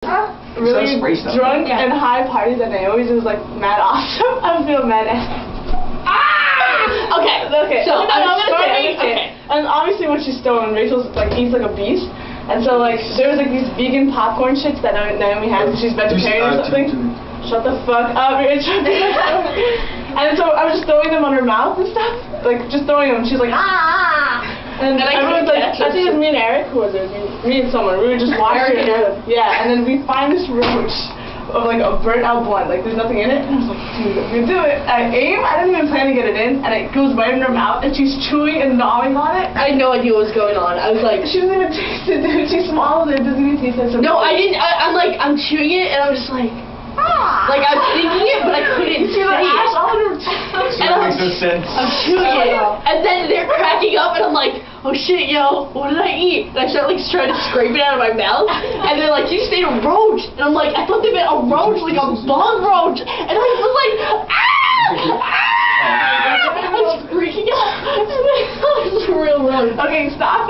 Really drunk and high parties at Naomi's is like mad awesome. I feel mad at. Okay. So I'm starting. Okay. And obviously when she's stoned, Rachel's like eats like a beast. And so like there was like these vegan popcorn shits that Naomi had because she's vegetarian or something. Shut the fuck up, Rachel. And so I was just throwing them on her mouth and stuff. Like just throwing them. She's like And everyone's like, I think it was me and Eric, who was it? Me and someone. We were just watching it. Yeah, and then we find this roach of like a burnt out blunt. Like there's nothing in it. And I was like, dude, I'm gonna do it. I aim. I didn't even plan to get it in, and it goes right in her mouth, and she's chewing and gnawing on it. I had no idea what was going on. I was like, she doesn't even taste it, dude. She swallows it. Doesn't even taste it. No, I didn't. I'm chewing it, and I'm just like. Like I'm thinking it, but I couldn't say it. And I'm chewing it, and then they're cracking up, and I'm like, oh shit, yo, what did I eat? And I start like trying to scrape it out of my mouth, and they're like, you just ate a roach, and I'm like, I thought they meant a roach, like a bog roach, and I was like, I was freaking out. It was real roach. Okay, stop that.